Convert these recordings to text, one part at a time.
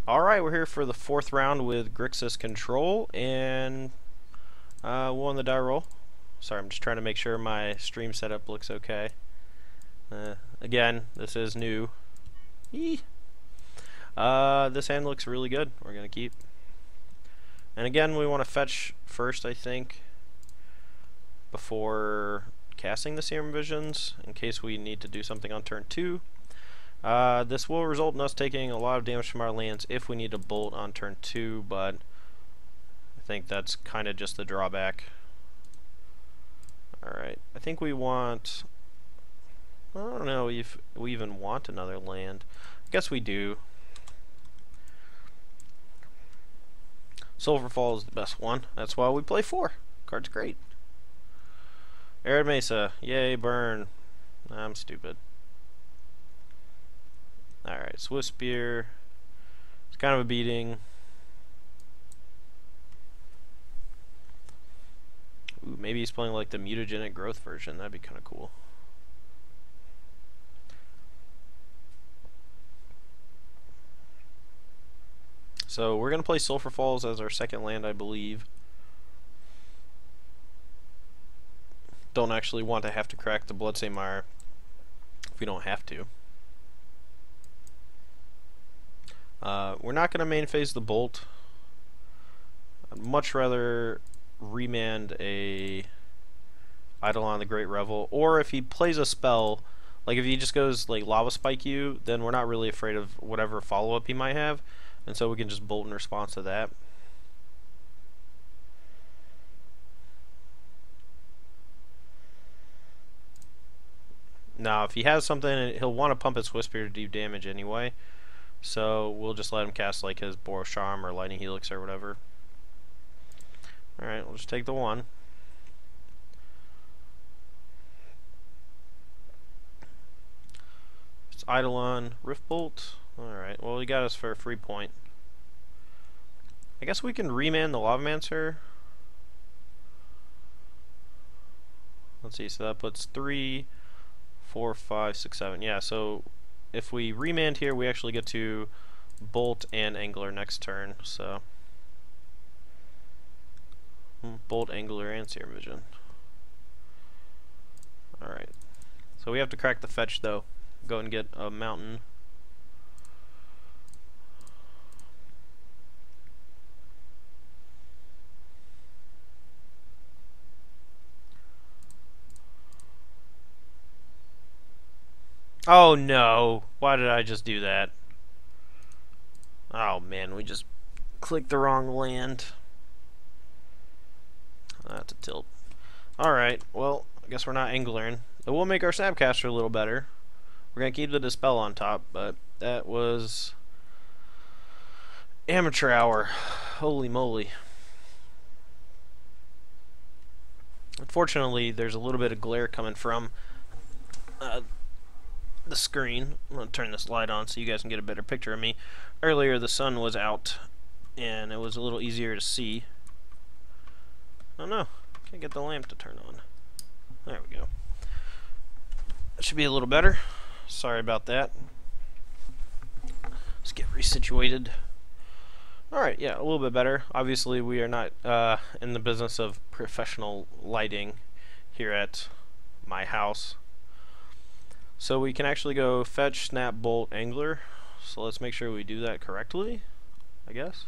Alright, we're here for the fourth round with Grixis Control, and won the die roll. Sorry, I'm just trying to make sure my stream setup looks okay. Again, this is new. This hand looks really good. We're going to keep. And again, we want to fetch first, I think, before casting the Serum Visions, in case we need to do something on turn 2. This will result in us taking a lot of damage from our lands if we need to bolt on turn 2, but I think that's kind of just the drawback. Alright, I think we want... I don't know if we even want another land. I guess we do. Sulfurfall is the best one. That's why we play 4. Card's great. Arid Mesa. Yay, burn. I'm stupid. Alright, Swift Spear. It's kind of a beating. Ooh, maybe he's playing like the mutagenic growth version. That'd be kind of cool. So we're going to play Sulphur Falls as our second land, I believe. Don't actually want to have to crack the Bloodstained Mire if we don't have to. We're not going to main phase the Bolt. I'd much rather remand a Eidolon the Great Revel, or if he plays a spell, like if he just goes like Lava Spike you, then we're not really afraid of whatever follow-up he might have, and so we can just bolt in response to that. Now if he has something, he'll want to pump his Swift Spear to do damage anyway, so we'll just let him cast like his Boros Charm or Lightning Helix or whatever. Alright, we'll just take the 1. It's Eidolon, Rift Bolt. Alright, well he got us for a free point. I guess we can remand the Lavamancer. Let's see, so that puts 3, 4, 5, 6, 7. Yeah, so if we remand here, we actually get to Bolt and Angler next turn, so... Bolt, Angler, and Serum Vision. Alright. So we have to crack the fetch, though. Go and get a mountain. Oh no! Why did I just do that? Oh man, we just clicked the wrong land. That's a tilt. Alright, well, I guess we're not anglering. It will make our Snapcaster a little better. We're going to keep the Dispel on top, but that was amateur hour. Holy moly. Unfortunately, there's a little bit of glare coming from the screen. I'm going to turn this light on so you guys can get a better picture of me. Earlier, the sun was out, and it was a little easier to see. Oh no, can't get the lamp to turn on. There we go. That should be a little better. Sorry about that. Let's get resituated. Alright, yeah, a little bit better. Obviously, we are not in the business of professional lighting here at my house. So we can actually go fetch, snap, bolt, angler. So let's make sure we do that correctly, I guess.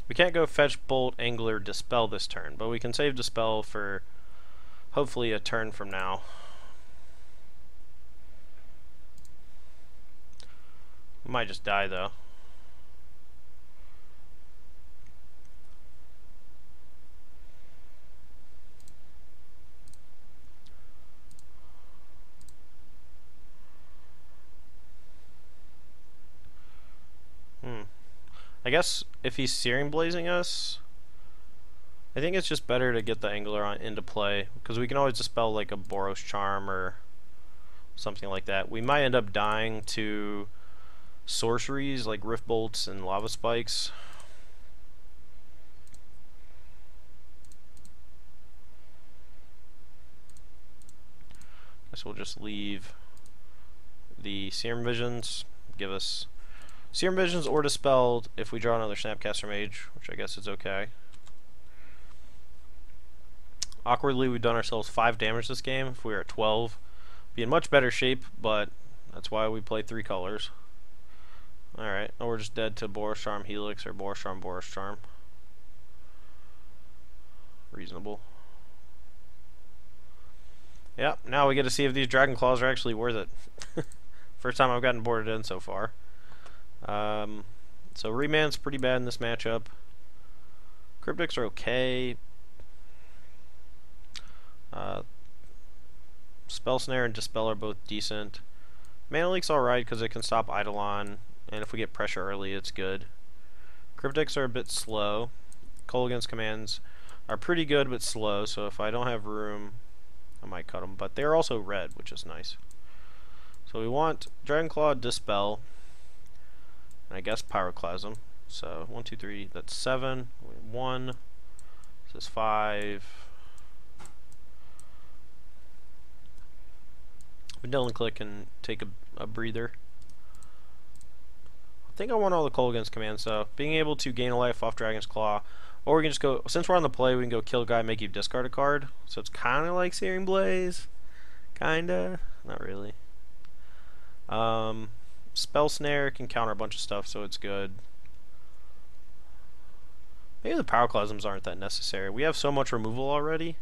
We can't go fetch, bolt, angler, dispel this turn, but we can save dispel for hopefully a turn from now. We might just die though. I guess if he's Searing Blazing us, I think it's just better to get the Angler into play, because we can always dispel like a Boros Charm or something like that. We might end up dying to sorceries like Rift Bolts and Lava Spikes. So we'll just leave the Serum Visions, give us Serum Visions or Dispelled if we draw another Snapcaster Mage, which I guess is okay. Awkwardly, we've done ourselves 5 damage this game. If we were at 12, be in much better shape, but that's why we play 3 colors. Alright, oh, we're just dead to Boros Charm, Helix, or Boros Charm, Boros Charm. Reasonable. Yep, now we get to see if these Dragon Claws are actually worth it. First time I've gotten boarded in so far. So Remand's pretty bad in this matchup. Cryptics are okay. Spell Snare and Dispel are both decent. Mana Leak's alright because it can stop Eidolon, and if we get pressure early, it's good. Cryptics are a bit slow. Kolaghan's commands are pretty good but slow, so if I don't have room, I might cut them. But they're also red, which is nice. So we want Dragon Claw, Dispel, and I guess Pyroclasm. So 1, 2, 3, that's 7. 1. This is 5. Vanilla click and take a breather. I think I want all the Kolaghan's commands, so being able to gain a life off Dragon's Claw, or we can just go, since we're on the play, we can go kill a guy, make you discard a card. So it's kind of like Searing Blaze. Kinda. Not really. Spell Snare can counter a bunch of stuff, so it's good. Maybe the Pyroclasms aren't that necessary. We have so much removal already.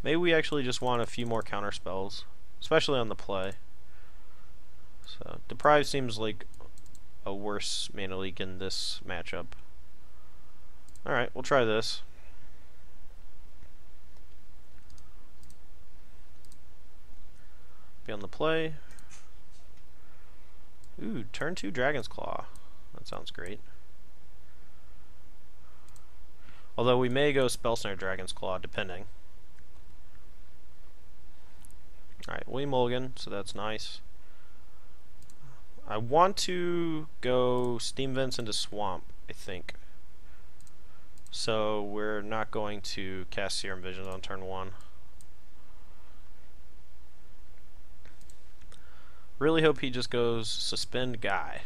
Maybe we actually just want a few more counter spells, especially on the play. So Deprive seems like a worse mana leak in this matchup. Alright, we'll try this. Be on the play. Ooh, turn 2 Dragon's Claw. That sounds great. Although we may go Spell Snare Dragon's Claw, depending. Alright, we mulligan, so that's nice. I want to go Steam Vents into Swamp, I think. So we're not going to cast Serum Visions on turn 1. Really hope he just goes Suspend Guy.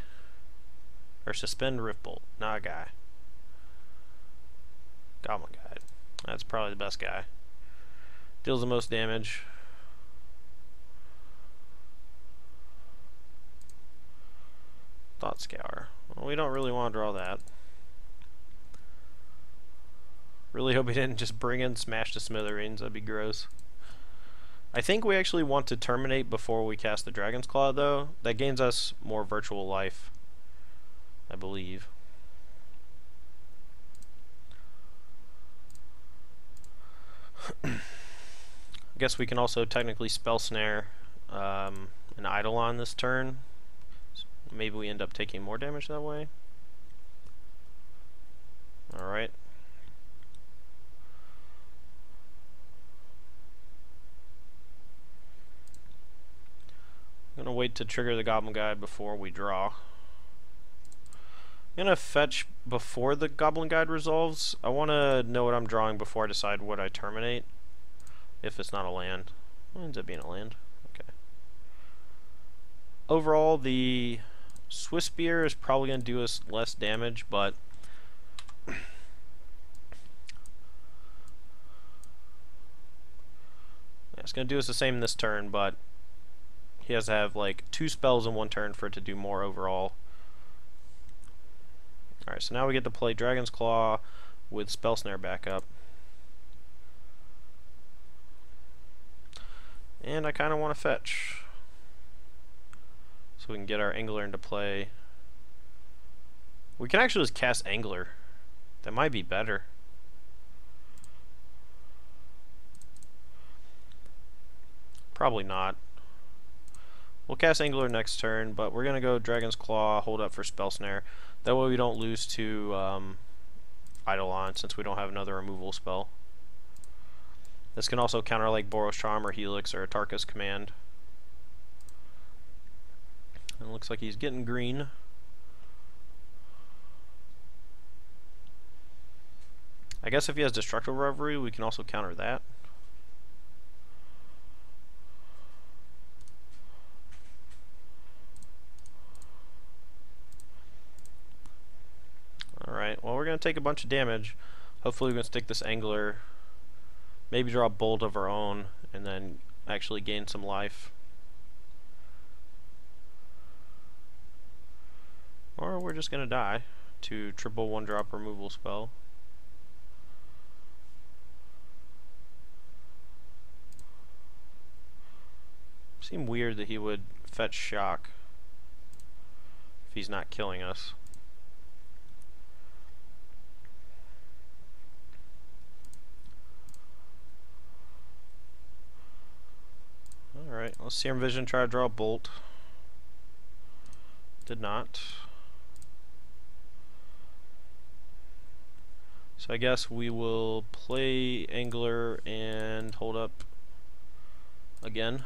Or Suspend Riftbolt, not a guy. Goblin Guide. That's probably the best guy. Deals the most damage. Thought Scour. Well, we don't really want to draw that. Really hope he didn't just bring in Smash to Smithereens. That'd be gross. I think we actually want to terminate before we cast the Dragon's Claw, though. That gains us more virtual life, I believe. I guess we can also technically Spell Snare an Eidolon this turn. So maybe we end up taking more damage that way. Alright. I'm gonna wait to trigger the Goblin Guide before we draw. I'm gonna fetch before the Goblin Guide resolves. I wanna know what I'm drawing before I decide what I terminate. If it's not a land. It ends up being a land. Okay. Overall, the Swiss Spear is probably gonna do us less damage, but yeah, it's gonna do us the same this turn, but he has to have like 2 spells in 1 turn for it to do more overall. Alright, so now we get to play Dragon's Claw with Spell Snare backup. And I kind of want to fetch, so we can get our Angler into play. We can actually just cast Angler. That might be better. Probably not. We'll cast Angler next turn, but we're going to go Dragon's Claw, hold up for Spell Snare. That way we don't lose to Eidolon, since we don't have another removal spell. This can also counter like Boros Charm or Helix or a Tarka's Command. And it looks like he's getting green. I guess if he has Destructive Reverie, we can also counter that. we're going to take a bunch of damage. Hopefully we can stick this angler, maybe draw a bolt of our own, and then actually gain some life. Or we're just going to die to triple 1-drop removal spell. Seemed weird that he would fetch shock if he's not killing us. Alright, let's see Serum Vision, try to draw a bolt. Did not. So I guess we will play Angler and hold up again.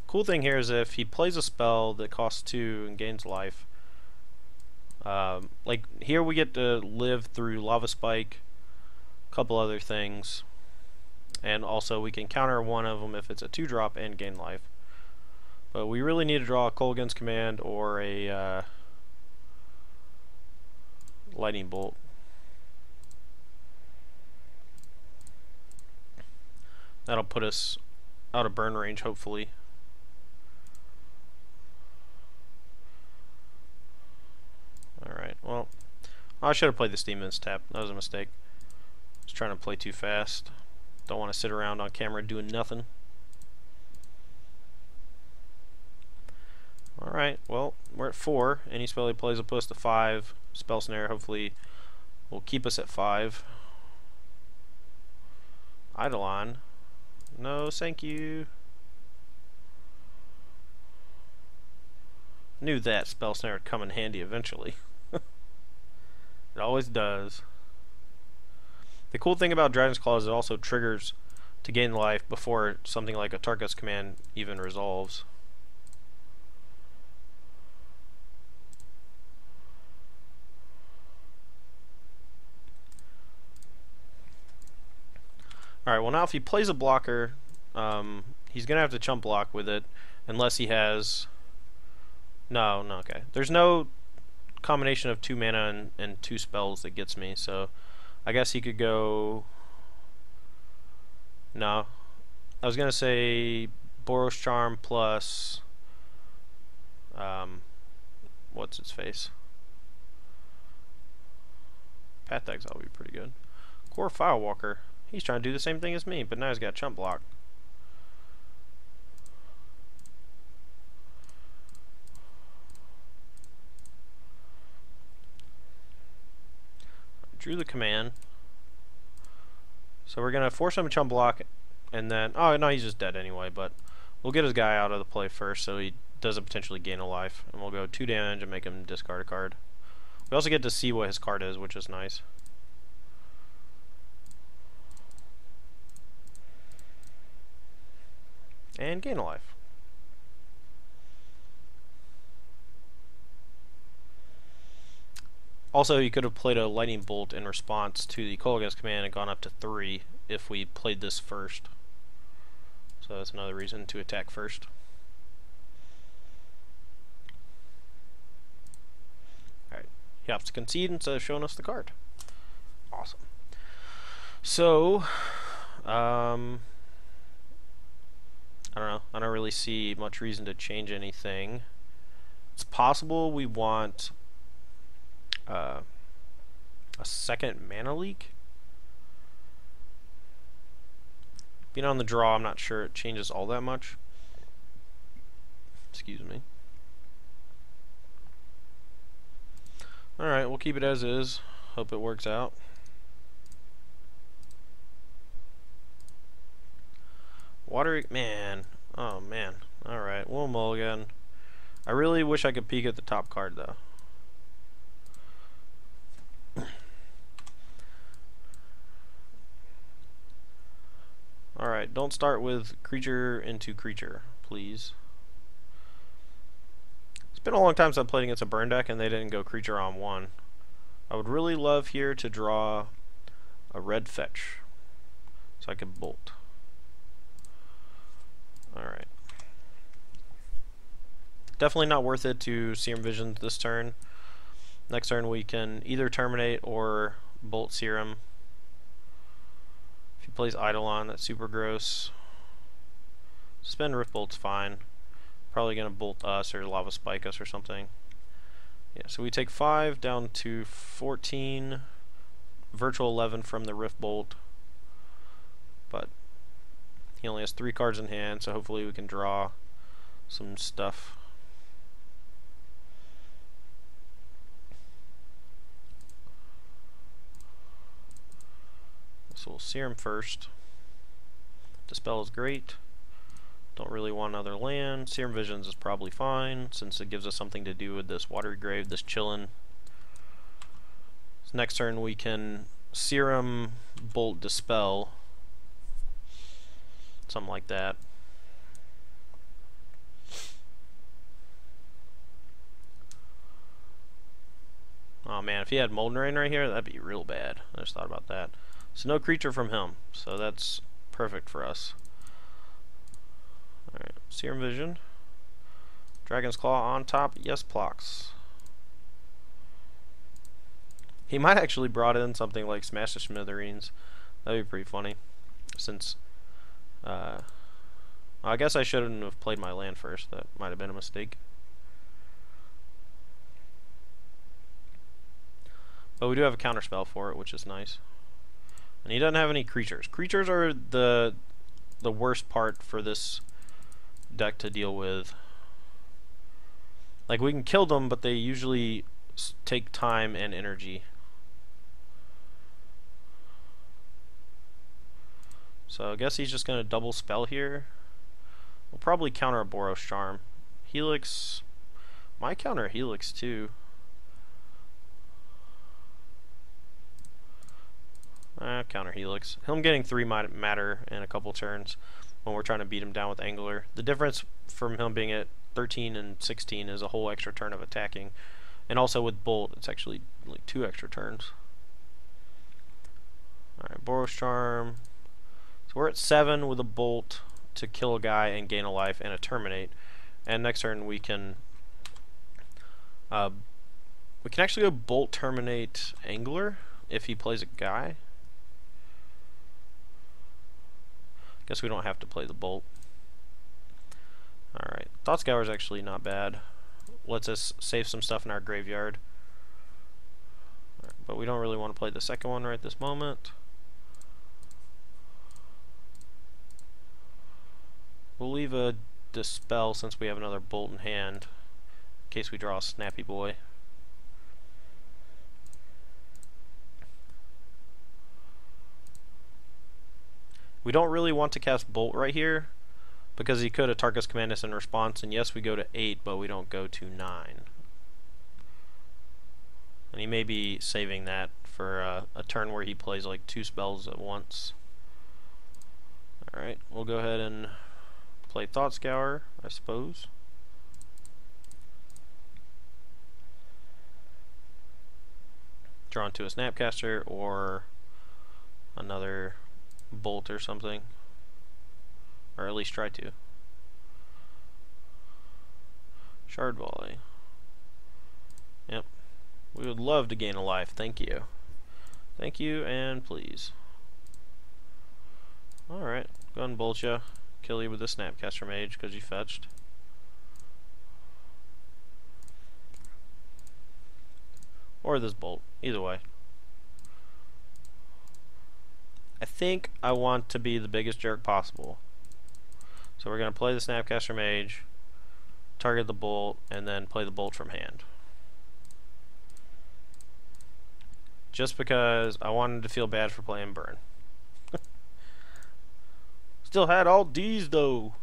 Cool thing here is if he plays a spell that costs 2 and gains life, like here we get to live through Lava Spike, a couple other things, and also we can counter one of them if it's a 2-drop and gain life. But we really need to draw a Kolaghan's Command or a Lightning Bolt. That'll put us out of burn range, hopefully. Alright, well, I should have played the Steamman's Tap. That was a mistake. I was trying to play too fast. Don't want to sit around on camera doing nothing. Alright, well, we're at 4. Any spell he plays will put us to 5. Spell Snare hopefully will keep us at 5. Eidolon. No, thank you. Knew that Spell Snare would come in handy eventually. It always does. The cool thing about Dragon's Claw is it also triggers to gain life before something like a Tarkus Command even resolves. Alright, well now if he plays a blocker, he's going to have to chump block with it, unless he has... No, okay. There's no combination of 2 mana and 2 spells that gets me, so I guess he could go... No. I was going to say Boros Charm plus... what's its face? Path Exile would be pretty good. Core Firewalker. He's trying to do the same thing as me, but now he's got chump block. Drew the command. So we're going to force him to chump block, and then... Oh, no, he's just dead anyway, but we'll get his guy out of the play first so he doesn't potentially gain a life. And we'll go 2 damage and make him discard a card. We also get to see what his card is, which is nice. And gain a life. Also, you could have played a Lightning Bolt in response to the Kolaghan's Command and gone up to 3 if we played this first. So that's another reason to attack first. Alright, he opts to concede instead of showing us the card. Awesome. So, I don't know. I don't really see much reason to change anything. It's possible we want a second mana leak. Being on the draw, I'm not sure it changes all that much. Excuse me. Alright, we'll keep it as is. Hope it works out. Water, man. Oh man. Alright, we'll mulligan. I really wish I could peek at the top card though. Alright, don't start with creature into creature, please. It's been a long time since I've played against a burn deck and they didn't go creature on 1. I would really love here to draw a red fetch so I could bolt. Alright. definitely not worth it to Serum Vision this turn. Next turn we can either terminate or bolt Serum. If he plays Eidolon, that's super gross. Suspend Rift Bolt's fine. Probably gonna bolt us or Lava Spike us or something. Yeah, so we take 5 down to 14. Virtual 11 from the Rift Bolt. But he only has 3 cards in hand, so hopefully we can draw some stuff. So we'll Serum first. Dispel is great. Don't really want another land. Serum Visions is probably fine, since it gives us something to do with this Watery Grave, this chillin'. So next turn we can Serum, Bolt, Dispel. Something like that. Oh man, if he had Molten Rain right here, that'd be real bad. I just thought about that. So no creature from him, so that's perfect for us. Alright, Serum Vision. Dragon's Claw on top, yes, Plox. He might actually brought in something like Smash the Smithereens. That'd be pretty funny, since I guess I shouldn't have played my land first. That might have been a mistake. But we do have a counterspell for it, which is nice. And he doesn't have any creatures. Creatures are the worst part for this deck to deal with. Like, we can kill them, but they usually take time and energy. So I guess he's just going to double spell here. We'll probably counter a Boros Charm. Helix might counter Helix too. Counter Helix. Him getting 3 might matter in a couple turns when we're trying to beat him down with Angler. The difference from him being at 13 and 16 is a whole extra turn of attacking. And also with Bolt, it's actually like 2 extra turns. Alright, Boros Charm. So we're at 7 with a Bolt to kill a guy and gain a life and a Terminate. And next turn we can actually go Bolt, Terminate, Angler if he plays a guy. Guess we don't have to play the Bolt. Alright, Thought Scour is actually not bad. Lets us save some stuff in our graveyard. Right, but we don't really want to play the second one right this moment. We'll leave a Dispel since we have another Bolt in hand, in case we draw a Snappy Boy. We don't really want to cast Bolt right here, because he could Atarka's Command us in response, and yes, we go to 8, but we don't go to 9. And he may be saving that for a turn where he plays like 2 spells at once. Alright, we'll go ahead and play Thought Scour, I suppose. Draw into a Snapcaster or another Bolt or something, or at least try to. Shard Volley. Yep, we would love to gain a life. Thank you, thank you, and please. Alright, go ahead and bolt ya. Kill you with the Snapcaster Mage because you fetched. Or this Bolt, either way. I think I want to be the biggest jerk possible. So we're going to play the Snapcaster Mage, target the Bolt, and then play the Bolt from hand. Just because I wanted to feel bad for playing Burn. Still had all D's though.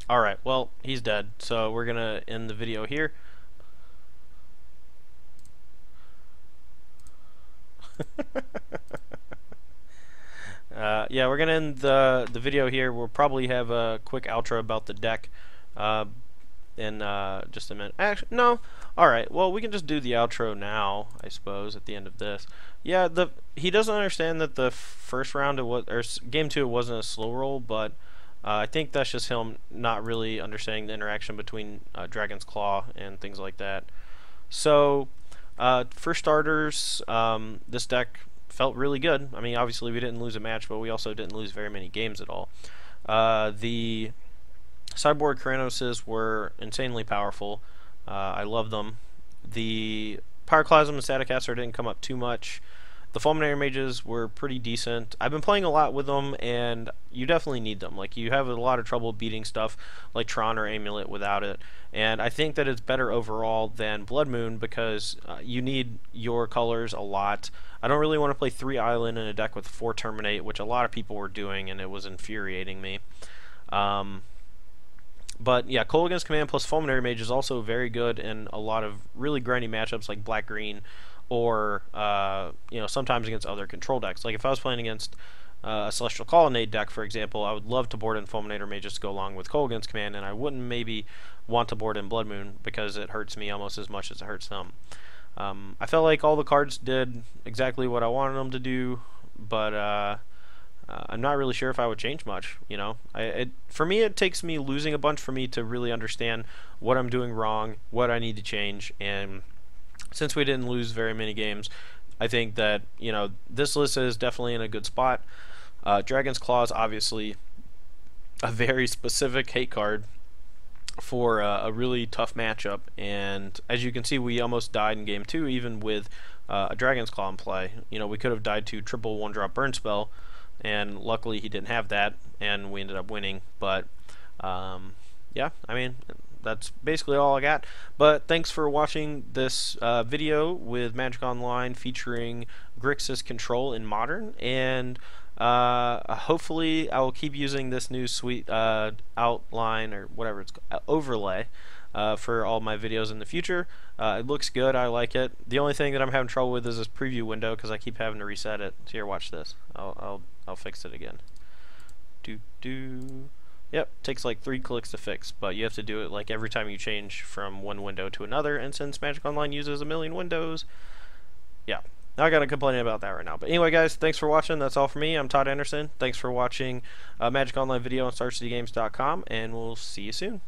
Alright, well, he's dead, so we're gonna end the video here. Yeah, we're gonna end the video here. We'll probably have a quick outro about the deck. in just a minute. Actually, no. All right. Well, we can just do the outro now, I suppose, at the end of this. Yeah, he doesn't understand that the first round game 2 it wasn't a slow roll, but I think that's just him not really understanding the interaction between Dragon's Claw and things like that. So, for starters, this deck felt really good. I mean, obviously we didn't lose a match, but we also didn't lose very many games at all. The sideboard Kranoses were insanely powerful. I love them. The Pyroclasm and Staticaster didn't come up too much. The Fulminator Mages were pretty decent. I've been playing a lot with them, and you definitely need them. Like, you have a lot of trouble beating stuff like Tron or Amulet without it. And I think that it's better overall than Blood Moon because you need your colors a lot. I don't really want to play 3 Island in a deck with 4 Terminate, which a lot of people were doing, and it was infuriating me. But yeah, Kolaghan's Command plus Fulminary Mage is also very good in a lot of really grindy matchups like Black-Green, or sometimes against other control decks. Like if I was playing against a Celestial Colonnade deck, for example, I would love to board in Fulminator Mages to go along with Kolaghan's Command, and I wouldn't maybe want to board in Blood Moon because it hurts me almost as much as it hurts them. I felt like all the cards did exactly what I wanted them to do, but I'm not really sure if I would change much. For me, it takes me losing a bunch for me to really understand what I'm doing wrong, what I need to change, and since we didn't lose very many games, I think that this list is definitely in a good spot. Dragon's Claw is obviously a very specific hate card for a really tough matchup, and as you can see, we almost died in game 2 even with a Dragon's Claw in play. We could have died to triple 1-drop burn spell, and luckily he didn't have that, and we ended up winning. But yeah, I mean, that's basically all I got. But thanks for watching this video with Magic Online featuring Grixis Control in Modern, and hopefully I will keep using this new sweet outline, or whatever it's called, overlay, for all my videos in the future. It looks good, I like it. The only thing that I'm having trouble with is this preview window because I keep having to reset it. So here, watch this. I'll fix it again. Yep, takes like 3 clicks to fix, but you have to do it like every time you change from one window to another, and since Magic Online uses a million windows, yeah, I gotta complain about that right now. But anyway, guys, thanks for watching. That's all for me. I'm Todd Anderson. Thanks for watching Magic Online video on StarCityGames.com, and we'll see you soon.